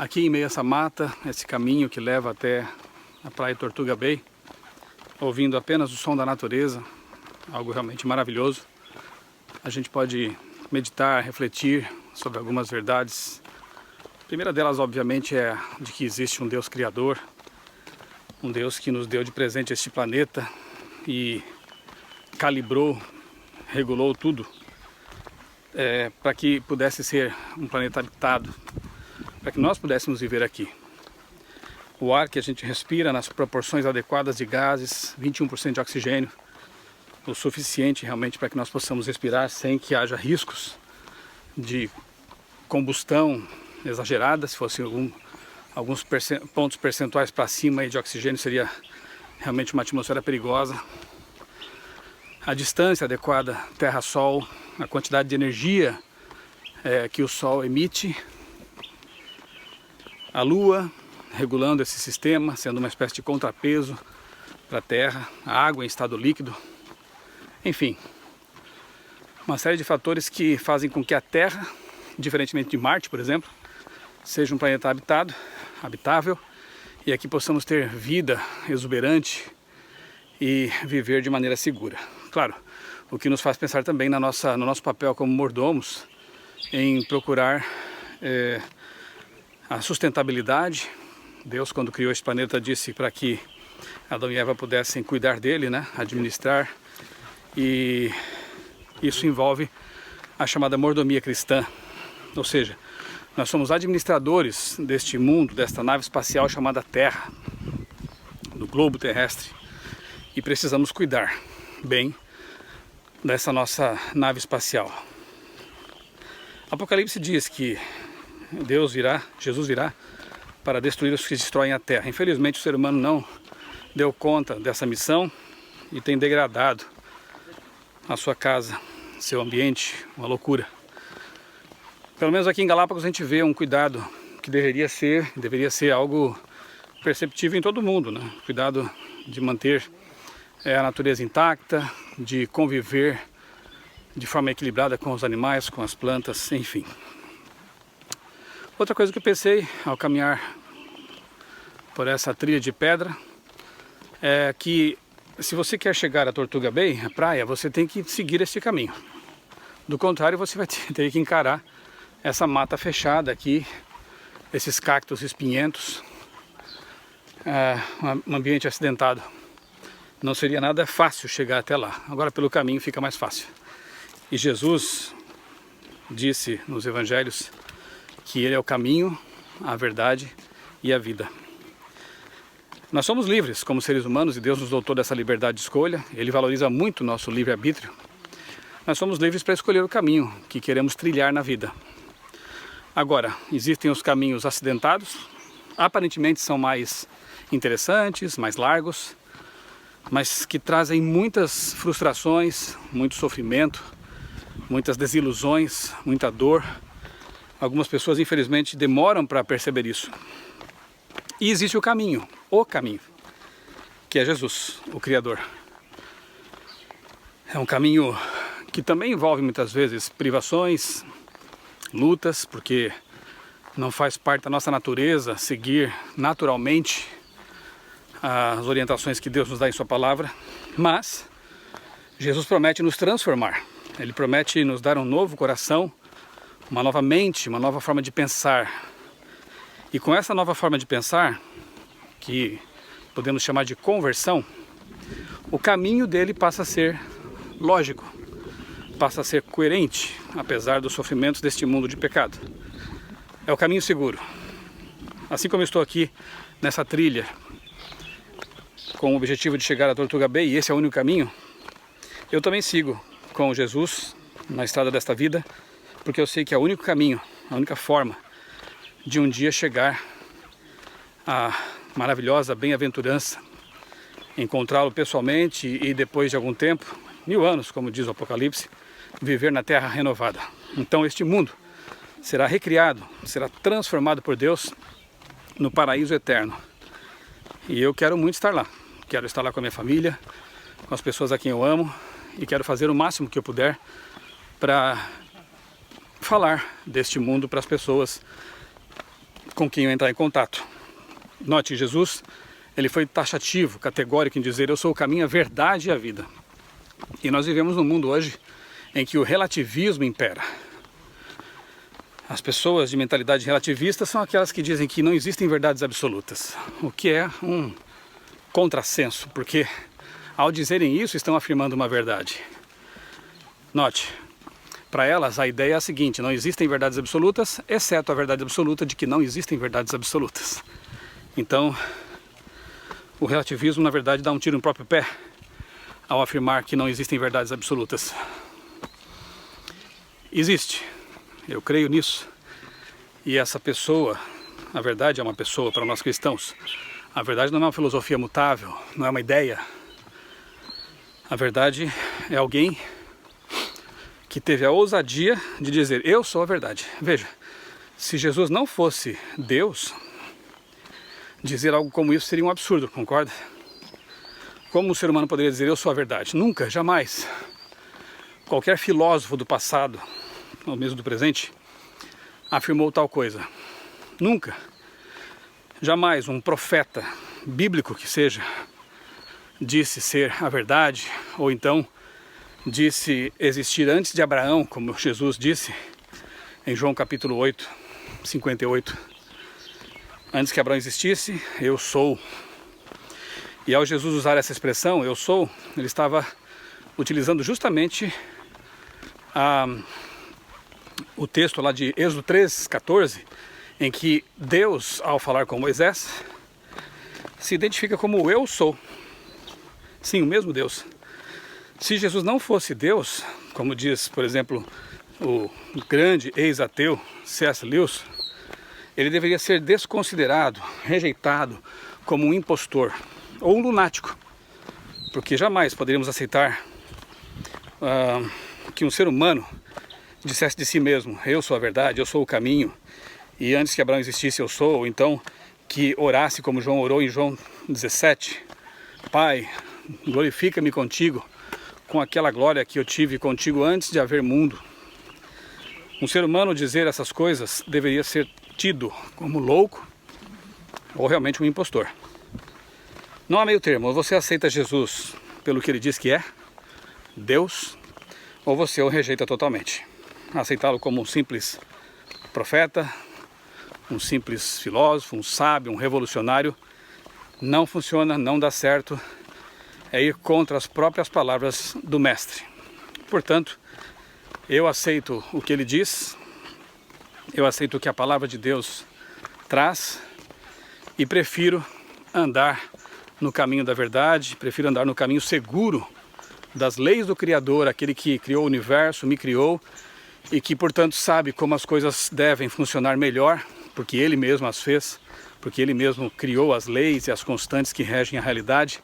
Aqui em meio a essa mata, esse caminho que leva até a praia Tortuga Bay, ouvindo apenas o som da natureza, algo realmente maravilhoso, a gente pode meditar, refletir sobre algumas verdades. A primeira delas, obviamente, é de que existe um Deus Criador, um Deus que nos deu de presente este planeta e calibrou, regulou tudo para que pudesse ser um planeta habitado, para que nós pudéssemos viver aqui. O ar que a gente respira nas proporções adequadas de gases, 21% de oxigênio, o suficiente realmente para que nós possamos respirar sem que haja riscos de combustão exagerada. Se fosse alguns pontos percentuais para cima de oxigênio, seria realmente uma atmosfera perigosa. A distância adequada Terra-Sol, a quantidade de energia que o Sol emite, a Lua regulando esse sistema, sendo uma espécie de contrapeso para a Terra, a água em estado líquido, enfim, uma série de fatores que fazem com que a Terra, diferentemente de Marte, por exemplo, seja um planeta habitável, e aqui possamos ter vida exuberante e viver de maneira segura. Claro, o que nos faz pensar também no nosso papel como mordomos em procurar a sustentabilidade. Deus, quando criou esse planeta, disse para que Adão e Eva pudessem cuidar dele, administrar, e isso envolve a chamada mordomia cristã, ou seja, nós somos administradores deste mundo, desta nave espacial chamada Terra, do globo terrestre, e precisamos cuidar bem dessa nossa nave espacial. Apocalipse diz que Jesus virá para destruir os que destroem a Terra. Infelizmente o ser humano não deu conta dessa missão e tem degradado a sua casa, seu ambiente, uma loucura. Pelo menos aqui em Galápagos a gente vê um cuidado que deveria ser algo perceptível em todo mundo, Cuidado de manter a natureza intacta, de conviver de forma equilibrada com os animais, com as plantas, enfim. Outra coisa que eu pensei ao caminhar por essa trilha de pedra é que se você quer chegar à Tortuga Bay, a praia, você tem que seguir este caminho. Do contrário, você vai ter que encarar essa mata fechada aqui, esses cactos espinhentos, um ambiente acidentado. Não seria nada fácil chegar até lá. Agora pelo caminho fica mais fácil. E Jesus disse nos evangelhos que Ele é o caminho, a verdade e a vida. Nós somos livres como seres humanos e Deus nos dotou dessa liberdade de escolha. Ele valoriza muito o nosso livre-arbítrio. Nós somos livres para escolher o caminho que queremos trilhar na vida. Agora, existem os caminhos acidentados, aparentemente são mais interessantes, mais largos, mas que trazem muitas frustrações, muito sofrimento, muitas desilusões, muita dor. Algumas pessoas, infelizmente, demoram para perceber isso. E existe o caminho, que é Jesus, o Criador. É um caminho que também envolve muitas vezes privações, lutas, porque não faz parte da nossa natureza seguir naturalmente as orientações que Deus nos dá em sua palavra, mas Jesus promete nos transformar. Ele promete nos dar um novo coração, uma nova mente, uma nova forma de pensar. E com essa nova forma de pensar, que podemos chamar de conversão, o caminho dele passa a ser lógico, passa a ser coerente, apesar dos sofrimentos deste mundo de pecado. É o caminho seguro. Assim como eu estou aqui nessa trilha, com o objetivo de chegar à Tortuga Bay, e esse é o único caminho, eu também sigo com Jesus na estrada desta vida, porque eu sei que é o único caminho, a única forma de um dia chegar à maravilhosa bem-aventurança, encontrá-lo pessoalmente e depois de algum tempo, 1000 anos, como diz o Apocalipse, viver na terra renovada. Então este mundo será recriado, será transformado por Deus no paraíso eterno. E eu quero muito estar lá. Quero estar lá com a minha família, com as pessoas a quem eu amo, e quero fazer o máximo que eu puder para falar deste mundo para as pessoas com quem eu entrar em contato. Note, Jesus, ele foi taxativo, categórico em dizer: eu sou o caminho, a verdade e a vida. E nós vivemos num mundo hoje em que o relativismo impera. As pessoas de mentalidade relativista são aquelas que dizem que não existem verdades absolutas, o que é um contrassenso, porque ao dizerem isso estão afirmando uma verdade. Note, para elas a ideia é a seguinte: não existem verdades absolutas, exceto a verdade absoluta de que não existem verdades absolutas. Então, o relativismo na verdade dá um tiro no próprio pé ao afirmar que não existem verdades absolutas. Existe. Eu creio nisso. E essa pessoa, a verdade é uma pessoa para nós cristãos. A verdade não é uma filosofia mutável, não é uma ideia. A verdade é alguém que teve a ousadia de dizer: eu sou a verdade. Veja, se Jesus não fosse Deus, dizer algo como isso seria um absurdo, concorda? Como um ser humano poderia dizer: eu sou a verdade? Nunca, jamais. Qualquer filósofo do passado, ou mesmo do presente, afirmou tal coisa. Nunca. Jamais um profeta bíblico que seja disse ser a verdade, ou então disse existir antes de Abraão, como Jesus disse em João capítulo 8, 58. Antes que Abraão existisse, eu sou. E ao Jesus usar essa expressão, eu sou, ele estava utilizando justamente o texto lá de Êxodo 3:14, em que Deus, ao falar com Moisés, se identifica como eu sou. Sim, o mesmo Deus. Se Jesus não fosse Deus, como diz, por exemplo, o grande ex-ateu C.S. Lewis, ele deveria ser desconsiderado, rejeitado como um impostor ou um lunático, porque jamais poderíamos aceitar que um ser humano dissesse de si mesmo: eu sou a verdade, eu sou o caminho, e antes que Abraão existisse eu sou. Ou então que orasse como João orou em João 17: Pai, glorifica-me contigo com aquela glória que eu tive contigo antes de haver mundo. Um ser humano dizer essas coisas deveria ser tido como louco ou realmente um impostor. Não há meio termo: ou você aceita Jesus pelo que ele diz que é, Deus, ou você o rejeita totalmente. Aceitá-lo como um simples profeta, um simples filósofo, um sábio, um revolucionário, não funciona, não dá certo. É ir contra as próprias palavras do Mestre. Portanto, eu aceito o que ele diz, eu aceito o que a palavra de Deus traz e prefiro andar no caminho da verdade, prefiro andar no caminho seguro das leis do Criador, aquele que criou o universo, me criou e que, portanto, sabe como as coisas devem funcionar melhor, porque ele mesmo as fez, porque ele mesmo criou as leis e as constantes que regem a realidade.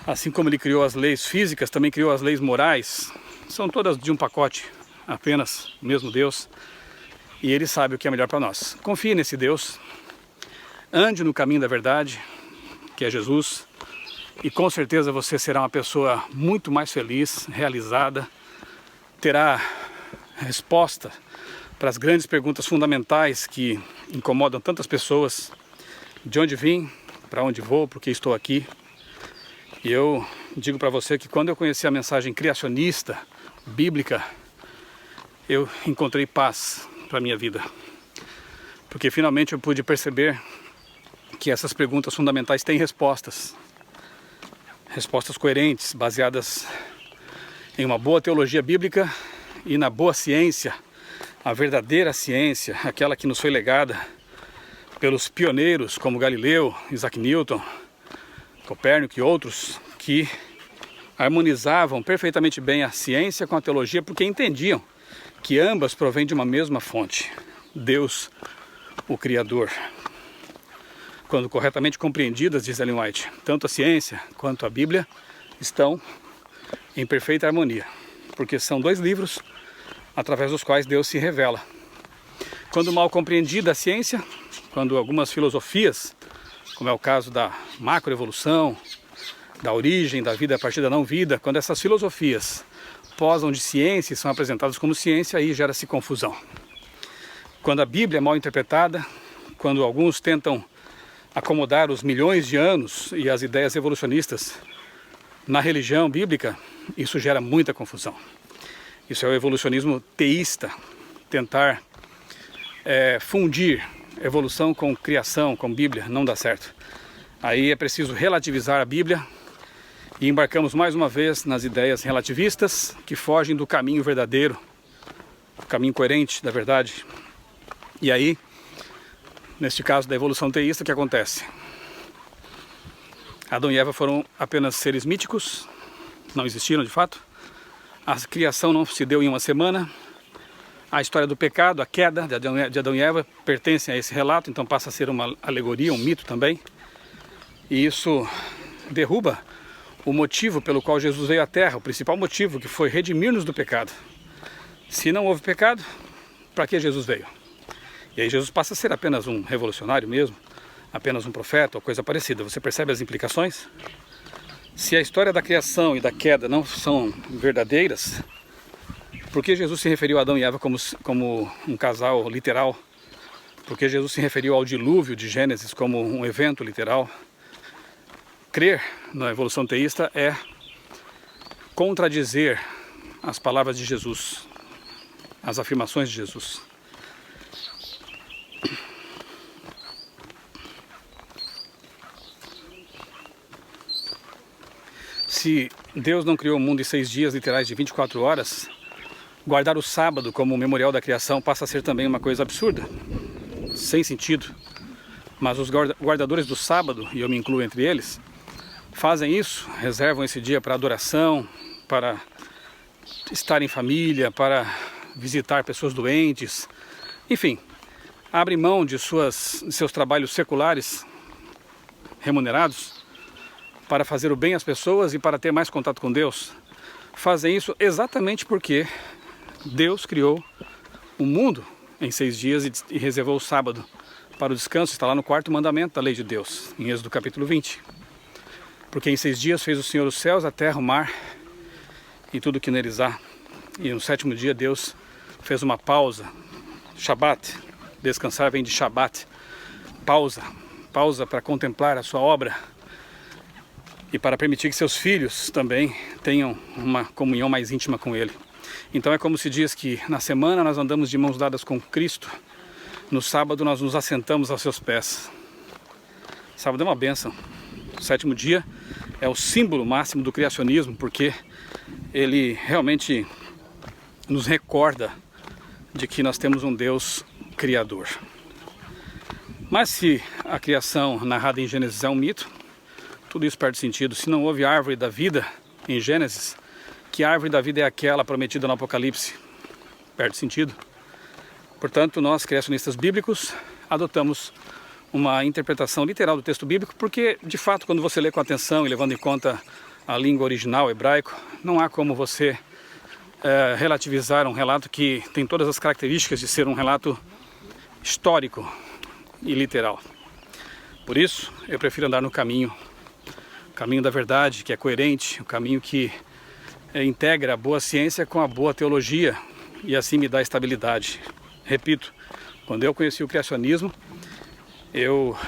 Assim como ele criou as leis físicas, também criou as leis morais. São todas de um pacote, apenas o mesmo Deus. E ele sabe o que é melhor para nós. Confie nesse Deus, ande no caminho da verdade, que é Jesus, e com certeza você será uma pessoa muito mais feliz, realizada, terá resposta para as grandes perguntas fundamentais que incomodam tantas pessoas: de onde vim, para onde vou, por que estou aqui. E eu digo para você que quando eu conheci a mensagem criacionista, bíblica, eu encontrei paz para a minha vida. Porque finalmente eu pude perceber que essas perguntas fundamentais têm respostas. Respostas coerentes, baseadas em uma boa teologia bíblica e na boa ciência, a verdadeira ciência, aquela que nos foi legada pelos pioneiros como Galileu, Isaac Newton, Copérnico e outros, que harmonizavam perfeitamente bem a ciência com a teologia, porque entendiam que ambas provêm de uma mesma fonte: Deus, o Criador. Quando corretamente compreendidas, diz Ellen White, tanto a ciência quanto a Bíblia estão em perfeita harmonia, porque são dois livros através dos quais Deus se revela. Quando mal compreendida a ciência, quando algumas filosofias, como é o caso da macroevolução, da origem da vida a partir da não-vida, quando essas filosofias posam de ciência e são apresentadas como ciência, aí gera-se confusão. Quando a Bíblia é mal interpretada, quando alguns tentam acomodar os milhões de anos e as ideias evolucionistas na religião bíblica, isso gera muita confusão. Isso é o evolucionismo teísta, tentar fundir evolução com criação, com Bíblia, não dá certo. Aí é preciso relativizar a Bíblia e embarcamos mais uma vez nas ideias relativistas que fogem do caminho verdadeiro, do caminho coerente da verdade. E aí, neste caso da evolução teísta, o que acontece? Adão e Eva foram apenas seres míticos, não existiram de fato. A criação não se deu em uma semana. A história do pecado, a queda de Adão e Eva pertence a esse relato, então passa a ser uma alegoria, um mito também. E isso derruba o motivo pelo qual Jesus veio à Terra, o principal motivo, que foi redimir-nos do pecado. Se não houve pecado, para que Jesus veio? E aí Jesus passa a ser apenas um revolucionário mesmo, apenas um profeta ou coisa parecida. Você percebe as implicações? Se a história da criação e da queda não são verdadeiras, por que Jesus se referiu a Adão e Eva como um casal literal? Por que Jesus se referiu ao dilúvio de Gênesis como um evento literal? Crer na evolução teísta é contradizer as palavras de Jesus, as afirmações de Jesus. Se Deus não criou o mundo em 6 dias literais de 24 horas, guardar o sábado como o memorial da criação passa a ser também uma coisa absurda, sem sentido. Mas os guardadores do sábado, e eu me incluo entre eles, fazem isso, reservam esse dia para adoração, para estar em família, para visitar pessoas doentes, enfim, abrem mão de seus trabalhos seculares remunerados para fazer o bem às pessoas e para ter mais contato com Deus. Fazem isso exatamente porque Deus criou o mundo em 6 dias e reservou o sábado para o descanso. Está lá no 4º mandamento da lei de Deus, em Êxodo capítulo 20. Porque em 6 dias fez o Senhor os céus, a terra, o mar e tudo que neles há. E no 7º dia Deus fez uma pausa, Shabat, descansar vem de Shabat, pausa para contemplar a sua obra e para permitir que seus filhos também tenham uma comunhão mais íntima com Ele. Então é como se diz que na semana nós andamos de mãos dadas com Cristo, no sábado nós nos assentamos aos seus pés. Sábado é uma bênção. O 7º dia é o símbolo máximo do criacionismo, porque ele realmente nos recorda de que nós temos um Deus criador. Mas se a criação narrada em Gênesis é um mito, tudo isso perde sentido. Se não houve árvore da vida em Gênesis, que árvore da vida é aquela prometida no Apocalipse? Perde sentido. Portanto, nós, criacionistas bíblicos, adotamos uma interpretação literal do texto bíblico, porque, de fato, quando você lê com atenção e levando em conta a língua original, hebraico, não há como você relativizar um relato que tem todas as características de ser um relato histórico e literal. Por isso, eu prefiro andar no caminho da verdade, que é coerente, o caminho que integra a boa ciência com a boa teologia e assim me dá estabilidade. Repito, quando eu conheci o criacionismo, eu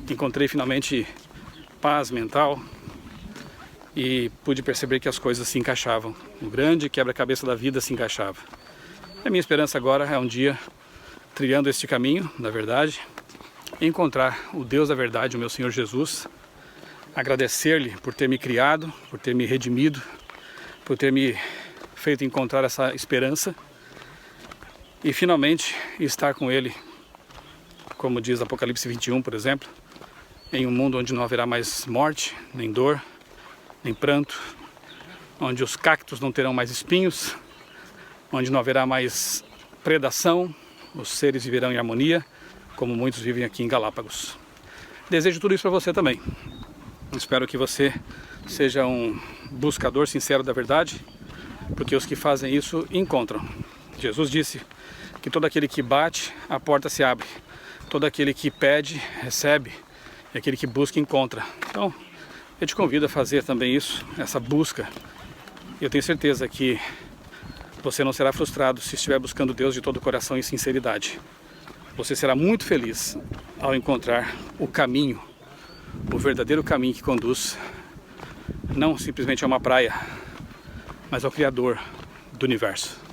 encontrei finalmente paz mental e pude perceber que as coisas se encaixavam. O grande quebra-cabeça da vida se encaixava. A minha esperança agora é um dia, trilhando este caminho da verdade, encontrar o Deus da verdade, o meu Senhor Jesus, agradecer-lhe por ter me criado, por ter me redimido, por ter me feito encontrar essa esperança e finalmente estar com Ele, como diz Apocalipse 21, por exemplo, em um mundo onde não haverá mais morte, nem dor, nem pranto, onde os cactos não terão mais espinhos, onde não haverá mais predação, os seres viverão em harmonia, como muitos vivem aqui em Galápagos. Desejo tudo isso para você também. Espero que você seja um buscador sincero da verdade, porque os que fazem isso encontram. Jesus disse que todo aquele que bate, a porta se abre. Todo aquele que pede, recebe. E aquele que busca, encontra. Então, eu te convido a fazer também isso, essa busca. Eu tenho certeza que você não será frustrado se estiver buscando Deus de todo o coração e sinceridade. você será muito feliz ao encontrar o caminho, o verdadeiro caminho que conduz não simplesmente a uma praia, mas ao Criador do universo.